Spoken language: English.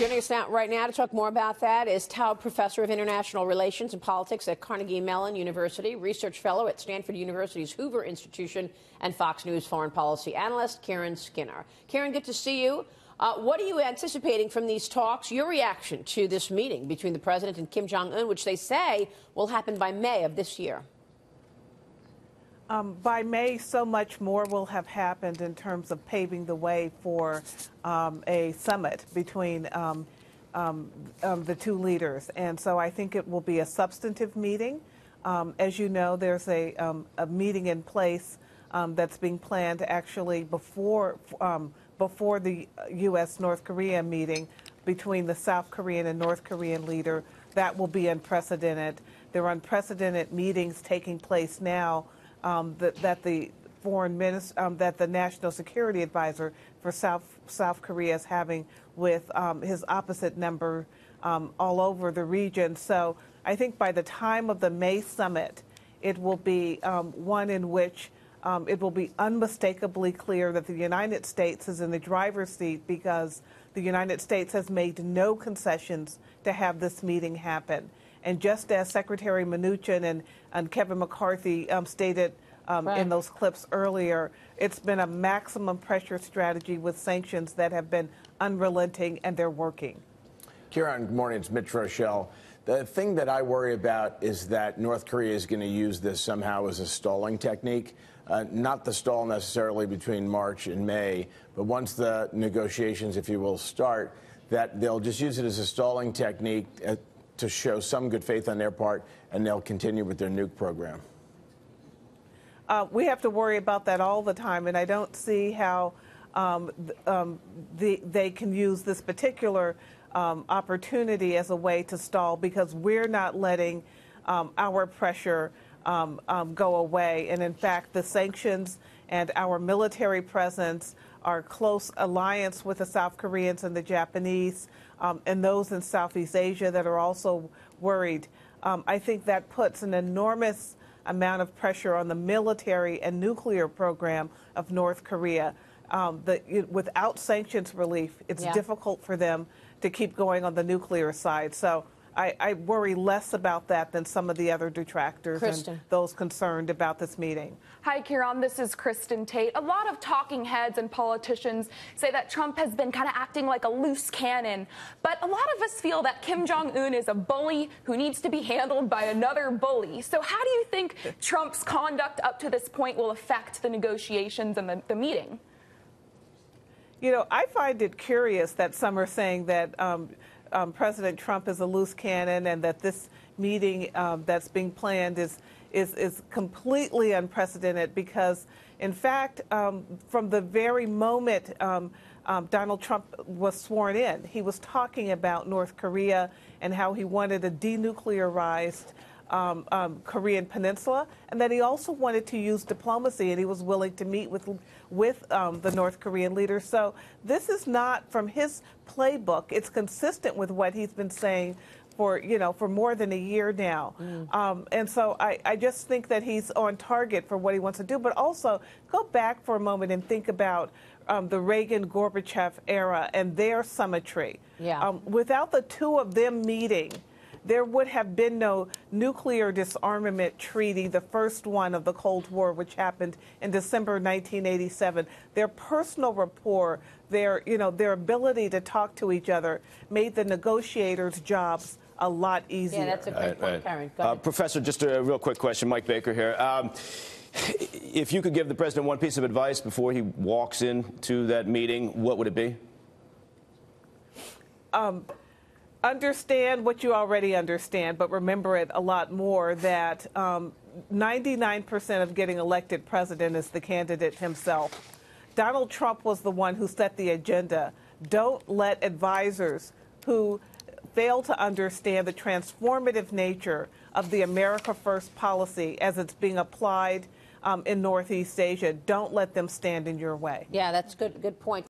Joining us right now to talk more about that is Taube Professor of International Relations and Politics at Carnegie Mellon University, Research Fellow at Stanford University's Hoover Institution, and Fox News foreign policy analyst Kiron Skinner. Kiron, good to see you. What are you anticipating from these talks? Your reaction to this meeting between the president and Kim Jong-un, which they say will happen by May of this year? By May, so much more will have happened in terms of paving the way for a summit between the two leaders. And so I think it will be a substantive meeting. As you know, there's a meeting in place that's being planned actually before the U.S.-North Korea meeting between the South Korean and North Korean leader. That will be unprecedented. There are unprecedented meetings taking place now that the foreign minister, that the national security advisor for South Korea is having with his opposite number all over the region. So I think by the time of the May summit, it will be one in which it will be unmistakably clear that the United States is in the driver's seat because the United States has made no concessions to have this meeting happen. And just as Secretary Mnuchin and Kevin McCarthy stated in those clips earlier, it's been a maximum pressure strategy with sanctions that have been unrelenting, and they're working. Kiron, good morning. It's Mitch Rochelle. The thing that I worry about is that North Korea is going to use this somehow as a stalling technique. Not the stall necessarily between March and May, but once the negotiations, if you will, start, that they'll just use it as a stalling technique to show some good faith on their part, and they'll continue with their nuke program. We have to worry about that all the time, and I don't see how they can use this particular opportunity as a way to stall, because we're not letting our pressure go away. And in fact, the sanctions and our military presence, our close alliance with the South Koreans and the Japanese, and those in Southeast Asia that are also worried, I think that puts an enormous amount of pressure on the military and nuclear program of North Korea. Without sanctions relief, it's difficult for them to keep going on the nuclear side. So I worry less about that than some of the other detractors and those concerned about this meeting. Hi, Kiron. This is Kristen Tate. A lot of talking heads and politicians say that Trump has been kind of acting like a loose cannon. But a lot of us feel that Kim Jong-un is a bully who needs to be handled by another bully. So how do you think Trump's conduct up to this point will affect the negotiations and the meeting? You know, I find it curious that some are saying that President Trump is a loose cannon and that this meeting that's being planned is completely unprecedented because, in fact, from the very moment Donald Trump was sworn in, he was talking about North Korea and how he wanted a denuclearized Korean peninsula, and that he also wanted to use diplomacy, and he was willing to meet with the North Korean leaders. So this is not from his playbook. It's consistent with what he's been saying for more than a year now. And so I just think that he's on target for what he wants to do. But also go back for a moment and think about the Reagan-Gorbachev era and their symmetry. Without the two of them meeting, there would have been no nuclear disarmament treaty, the first one of the Cold War, which happened in December 1987. Their personal rapport, their ability to talk to each other made the negotiators' jobs a lot easier. Yeah, that's a great point, Karen. Professor, just a real quick question. Mike Baker here. If you could give the president one piece of advice before he walks into that meeting, what would it be? Understand what you already understand, but remember it a lot more, that 99% of getting elected president is the candidate himself. Donald Trump was the one who set the agenda. Don't let advisors who fail to understand the transformative nature of the America First policy as it's being applied in Northeast Asia, don't let them stand in your way. Yeah, that's good point.